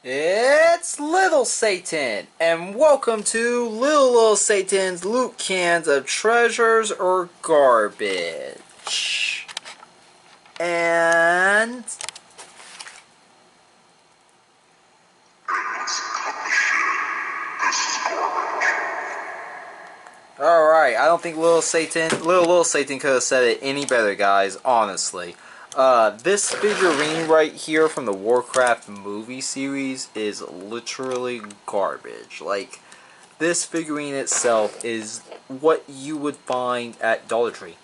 It's Little Satan, and welcome to Little Satan's Loot Cans of Treasures or Garbage. And alright, I don't think Little Satan could have said it any better, guys, honestly. This figurine right here from the Warcraft movie series is literally garbage. Like, this figurine itself is what you would find at Dollar Tree.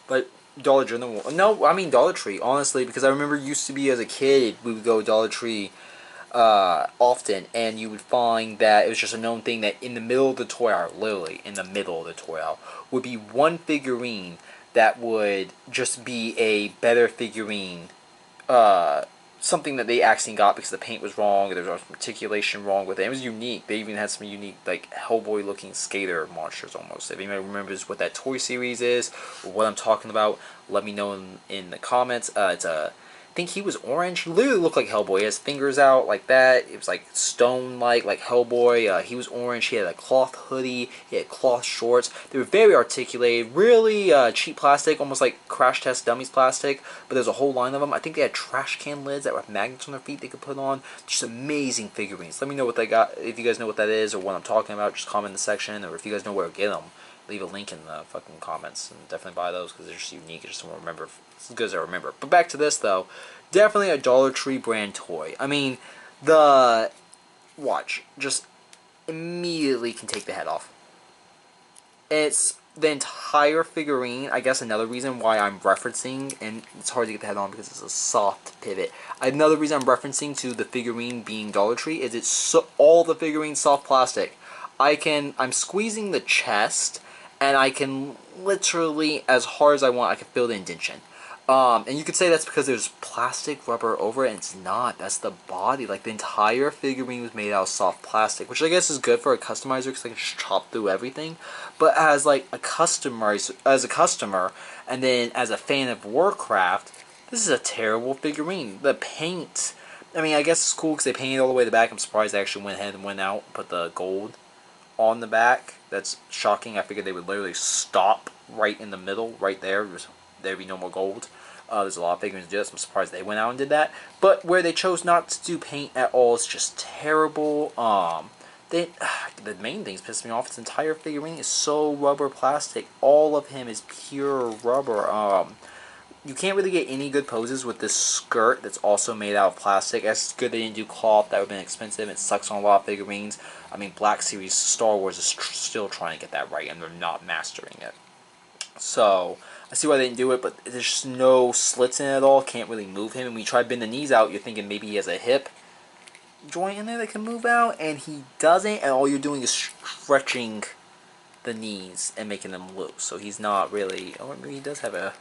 But Dollar General. No, I mean Dollar Tree, honestly, because I remember used to be as a kid, we would go to Dollar Tree often, and you would find that it was just a known thing that in the middle of the toy aisle, literally in the middle of the toy aisle, would be one figurine that would just be a better figurine, something that they actually got because the paint was wrong, or there was articulation wrong with it. It was unique. They even had some unique, like, Hellboy-looking skater monsters almost. If anybody remembers what that toy series is, or what I'm talking about, let me know in the comments. I think he was orange. He literally looked like Hellboy. He has fingers out like that. It was like stone-like, like Hellboy. He was orange. He had a cloth hoodie. He had cloth shorts. They were very articulated. Really cheap plastic, almost like Crash Test Dummies plastic. But there's a whole line of them. I think they had trash can lids that were magnets on their feet they could put on. Just amazing figurines. Let me know what they got. If you guys know what that is or what I'm talking about, just comment in the section. Or if you guys know where to get them, leave a link in the fucking comments and definitely buy those because they're just unique. I just want to remember. It's as good as I remember. But back to this though, definitely a Dollar Tree brand toy. I mean, the watch just immediately can take the head off. It's the entire figurine. I guess another reason why I'm referencing, and it's hard to get the head on because it's a soft pivot. Another reason I'm referencing to the figurine being Dollar Tree is it's all the figurine soft plastic. I'm squeezing the chest, and I can literally, as hard as I want, I can feel the indentation. And you could say that's because there's plastic rubber over it, and it's not. That's the body. Like, the entire figurine was made out of soft plastic, which I guess is good for a customizer because they can just chop through everything. But as, like, a customer, and then as a fan of Warcraft, this is a terrible figurine. The paint, I mean, I guess it's cool because they painted all the way to the back. I'm surprised they actually went ahead and went out and put the gold on the back. That's shocking. I figured they would literally stop right in the middle, right there. There'd be no more gold. There's a lot of figurines do this. I'm surprised they went out and did that. But where they chose not to do paint at all is just terrible. The main things piss me off. His entire figurine is so rubber plastic. All of him is pure rubber. You can't really get any good poses with this skirt that's also made out of plastic. It's good they didn't do cloth. That would have been expensive. It sucks on a lot of figurines. I mean, Black Series Star Wars is still trying to get that right, and they're not mastering it. So, I see why they didn't do it, but there's just no slits in it at all. Can't really move him. And when you try to bend the knees out, you're thinking maybe he has a hip joint in there that can move out, and he doesn't, and all you're doing is stretching the knees and making them loose. So he's not really... Oh, maybe he does have a...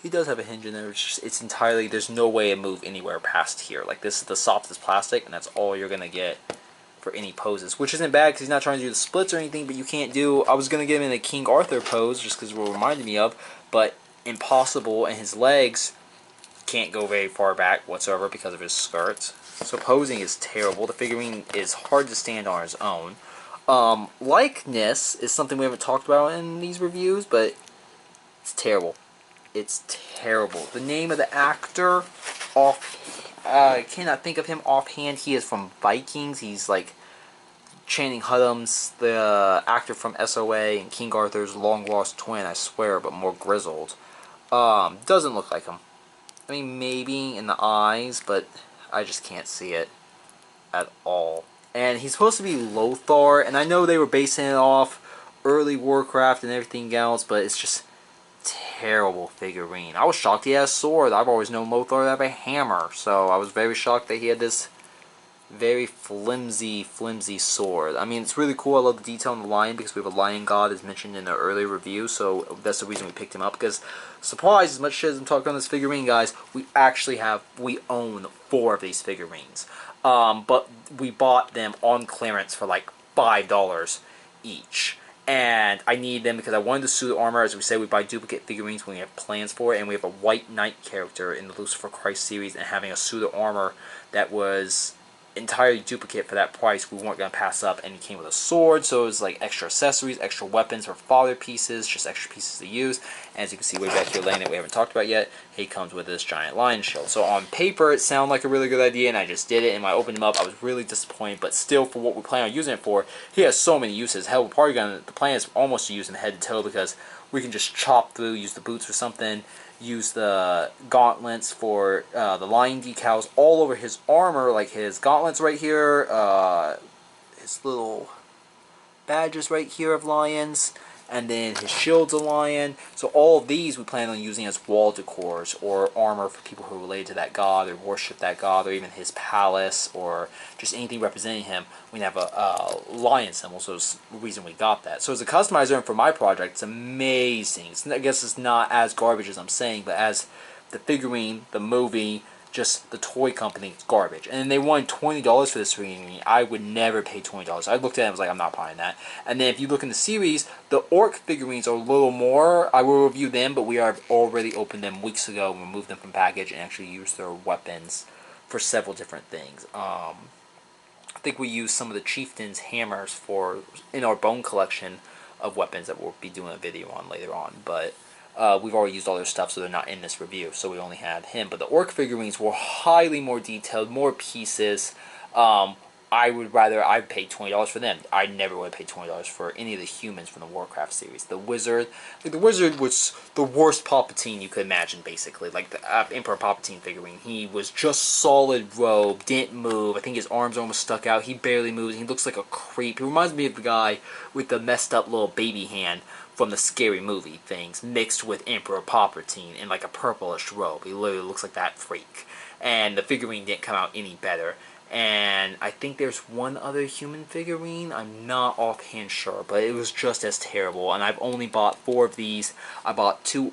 He does have a hinge in there. It's entirely... There's no way to move anywhere past here. Like, this is the softest plastic, and that's all you're going to get for any poses, which isn't bad because he's not trying to do the splits or anything, but you can't do... I was going to get him in a King Arthur pose just because it reminded me of, but impossible, and his legs can't go very far back whatsoever because of his skirts. So posing is terrible. The figurine is hard to stand on its own. Likeness is something we haven't talked about in these reviews, but it's terrible. It's terrible. The name of the actor, I cannot think of him offhand. He is from Vikings. He's like Channing Tatum's the actor from SOA and King Arthur's long lost twin, I swear, but more grizzled. Doesn't look like him. I mean, maybe in the eyes, but I just can't see it at all. And he's supposed to be Lothar, and I know they were basing it off early Warcraft and everything else, but it's just terrible figurine. I was shocked he had a sword. I've always known Lothar to have a hammer, so I was very shocked that he had this very flimsy sword. I mean, it's really cool. I love the detail on the lion because we have a lion god as mentioned in the earlier review, so that's the reason we picked him up. Because, surprise, as much as I'm talking on this figurine, guys, we own 4 of these figurines. But we bought them on clearance for like $5 each. And I need them because I wanted the suit armor. As we say, we buy duplicate figurines when we have plans for it. And we have a White Knight character in the Lucifer Christ series. And having a suit of armor that was entirely duplicate for that price we weren't going to pass up, and he came with a sword, so it was like extra accessories, extra weapons for fodder pieces, just extra pieces to use. And as you can see way back here laying it, we haven't talked about yet, he comes with this giant lion shield. So on paper it sounded like a really good idea, and I just did it, and when I opened him up I was really disappointed, but still for what we plan on using it for, he has so many uses. Hell, we're probably going to, the plan is almost to use him head to toe, because we can just chop through, use the boots or something, use the gauntlets for the lion decals all over his armor, like his gauntlets right here, his little badges right here of lions, and then his shield's a lion. So all of these we plan on using as wall decors or armor for people who are related to that god or worship that god, or even his palace, or just anything representing him. We have a lion symbol, so it's the reason we got that. So as a customizer for my project, it's amazing. I guess it's not as garbage as I'm saying, but as the figurine, the movie, just the toy company, it's garbage. And they wanted $20 for this figurine. I would never pay $20. I looked at it and was like, I'm not buying that. And then if you look in the series, the orc figurines are a little more. I will review them, but we have already opened them weeks ago and removed them from package and actually used their weapons for several different things. I think we used some of the chieftain's hammers in our bone collection of weapons that we'll be doing a video on later on, but we've already used all their stuff, so they're not in this review, so we only had him. But the orc figurines were highly more detailed, more pieces. I'd pay $20 for them. I never would have paid $20 for any of the humans from the Warcraft series. The wizard, like the wizard was the worst Palpatine you could imagine, basically. Like the Emperor Palpatine figurine, he was just solid robe, didn't move. I think his arms almost stuck out. He barely moves. He looks like a creep. He reminds me of the guy with the messed up little baby hand from the Scary Movie things, mixed with Emperor Palpatine in like a purplish robe. He literally looks like that freak. And the figurine didn't come out any better. And I think there's one other human figurine, I'm not offhand sure, but it was just as terrible. And I've only bought 4 of these. I bought two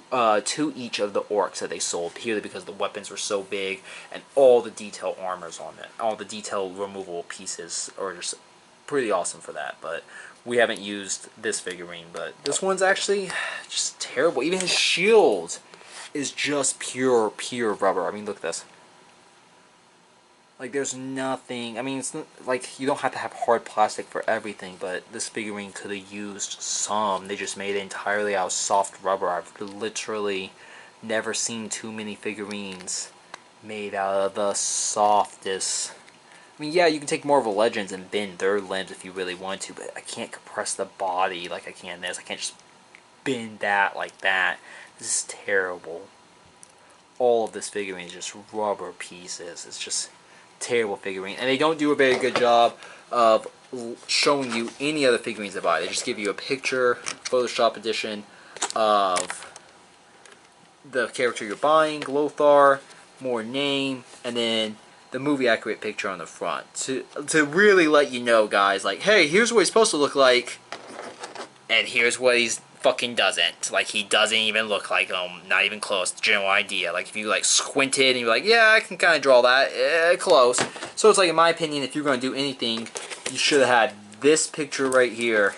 each of the orcs that they sold, purely because the weapons were so big, and all the detail armors on it, all the detail removable pieces are just pretty awesome for that. But we haven't used this figurine, but this one's actually just terrible. Even his shield is just pure rubber. I mean, look at this. Like, there's nothing, I mean, it's not, like, you don't have to have hard plastic for everything, but this figurine could have used some. They just made it entirely out of soft rubber. I've literally never seen too many figurines made out of the softest. I mean, yeah, you can take more of a Legends and bend their limbs if you really want to, but I can't compress the body like I can this. I can't just bend that like that. This is terrible. All of this figurine is just rubber pieces. It's just terrible figurine, and they don't do a very good job of showing you any other figurines to buy. They just give you a picture, Photoshop edition of the character you're buying, Lothar, more name, and then the movie accurate picture on the front to really let you know, guys, like, hey, here's what he's supposed to look like, and here's what he's fucking doesn't. Like, he doesn't even look like him. Not even close. General idea. Like, if you, like, squinted and you're like, yeah, I can kind of draw that. Close. So it's like, in my opinion, if you're going to do anything, you should have had this picture right here,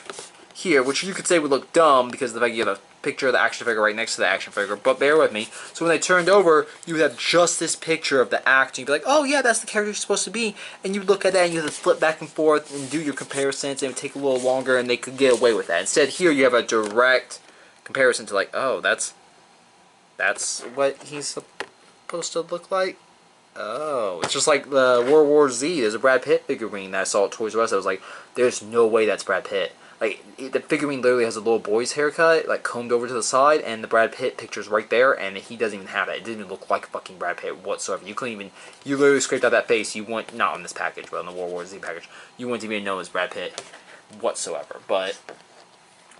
which you could say would look dumb because of the fact you have a picture of the action figure right next to the action figure, but bear with me. So when they turned over, you would have just this picture of the actor. You'd be like, oh yeah, that's the character you're supposed to be. And you look at that and you have to flip back and forth and do your comparisons, and it would take a little longer, and they could get away with that. Instead, here you have a direct comparison to, like, oh, that's what he's supposed to look like. Oh, it's just like the World War Z. There's a Brad Pitt figurine that I saw at Toys R Us. I was like, there's no way that's Brad Pitt. Like, the figurine literally has a little boy's haircut, like, combed over to the side, and the Brad Pitt picture's right there, and he doesn't even have that. It didn't even look like fucking Brad Pitt whatsoever. You couldn't even, you literally scraped out that face. You wouldn't, not on this package, but on the World War Z package, you wouldn't even know it was Brad Pitt whatsoever. But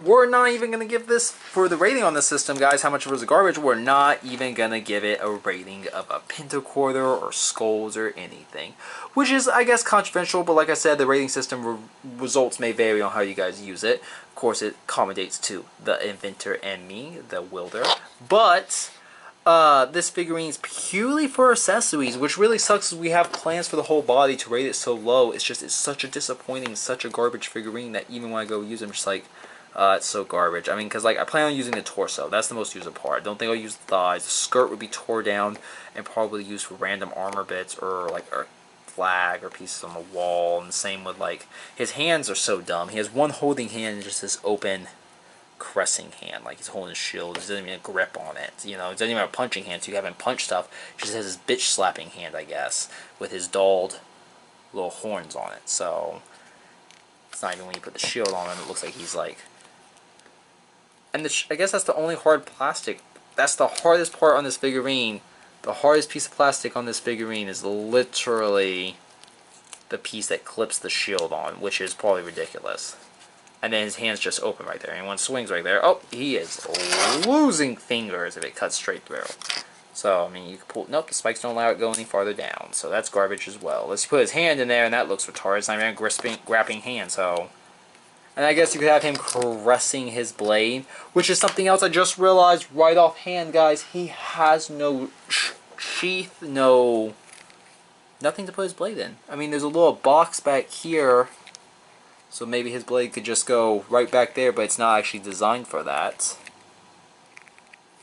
we're not even going to give this, for the rating on this system, guys, how much of it was garbage, we're not even going to give it a rating of a pentaquarter or skulls or anything. Which is, I guess, controversial, but like I said, the rating system results may vary on how you guys use it. Of course, it accommodates to the inventor and me, the wielder. But this figurine is purely for accessories, which really sucks because we have plans for the whole body to rate it so low. It's just, it's such a disappointing, such a garbage figurine that even when I go use it, I'm just like, it's so garbage. I mean, because, like, I plan on using the torso. That's the most usable part. I don't think I'll use the thighs. The skirt would be tore down and probably used for random armor bits or, like, flag or pieces on the wall. And the same with, like, his hands are so dumb. He has one holding hand and just this open caressing hand, like he's holding a shield. He doesn't even have a grip on it. You know, he doesn't even have a punching hand, so you haven't punched stuff. He just has his bitch slapping hand, I guess, with his dulled little horns on it. So it's not even when you put the shield on him, it looks like he's like. And I guess that's the only hard plastic. That's the hardest part on this figurine. The hardest piece of plastic on this figurine is literally the piece that clips the shield on, which is probably ridiculous. And then his hand's just open right there. And one swings right there. Oh, he is losing fingers if it cuts straight through. So, I mean, you can pull. Nope, the spikes don't allow it to go any farther down. So that's garbage as well. Let's put his hand in there, and that looks retarded. It's not even a grabbing hand, so. And I guess you could have him caressing his blade, which is something else I just realized right offhand, guys. He has no sheath, nothing to put his blade in. I mean, there's a little box back here. So maybe his blade could just go right back there, but it's not actually designed for that.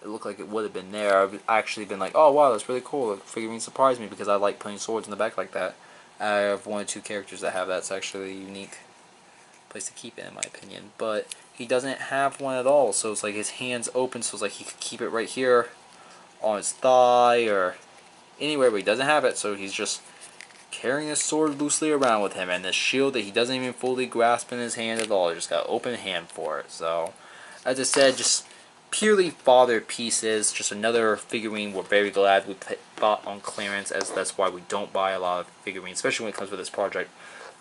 It looked like it would have been there. I've actually been like, oh wow, that's really cool. The figurine surprised me because I like putting swords in the back like that. I have 1 or 2 characters that have that. It's actually a unique place to keep it, in my opinion. But he doesn't have one at all, so it's like his hand's open, so it's like he could keep it right here on his thigh or anywhere, but he doesn't have it, so he's just carrying his sword loosely around with him, and this shield that he doesn't even fully grasp in his hand at all. He just got an open hand for it. So, as I said, just purely fodder pieces. Just another figurine we're very glad we bought on clearance, as that's why we don't buy a lot of figurines, especially when it comes with this project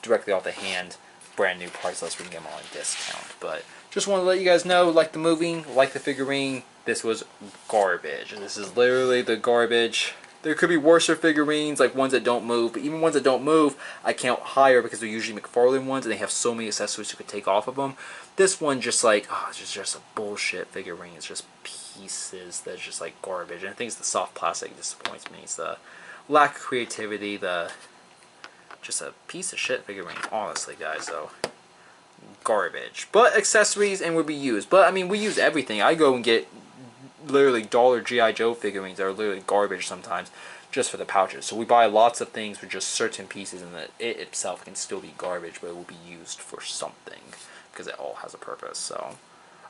directly off the hand, brand new priceless. We can get them on a discount. But just want to let you guys know, like the movie, like the figurine, this was garbage. And this is literally the garbage. There could be worser figurines, like ones that don't move, but even ones that don't move, I count higher because they're usually McFarlane ones, and they have so many accessories you could take off of them. This one just like, oh, it's just a bullshit figurine. It's just pieces that's just like garbage. And I think it's the soft plastic that disappoints me. It's the lack of creativity, just a piece of shit figurine, honestly, guys. So garbage. But accessories and would be used. But I mean, we use everything. I go and get literally dollar G.I. Joe figurines that are literally garbage sometimes just for the pouches. So we buy lots of things for just certain pieces, and that it itself can still be garbage, but it will be used for something because it all has a purpose. So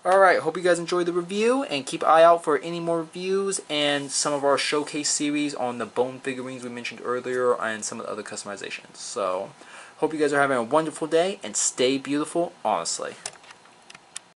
alright, hope you guys enjoyed the review, and keep an eye out for any more reviews and some of our showcase series on the bone figurines we mentioned earlier and some of the other customizations. So hope you guys are having a wonderful day, and stay beautiful, honestly.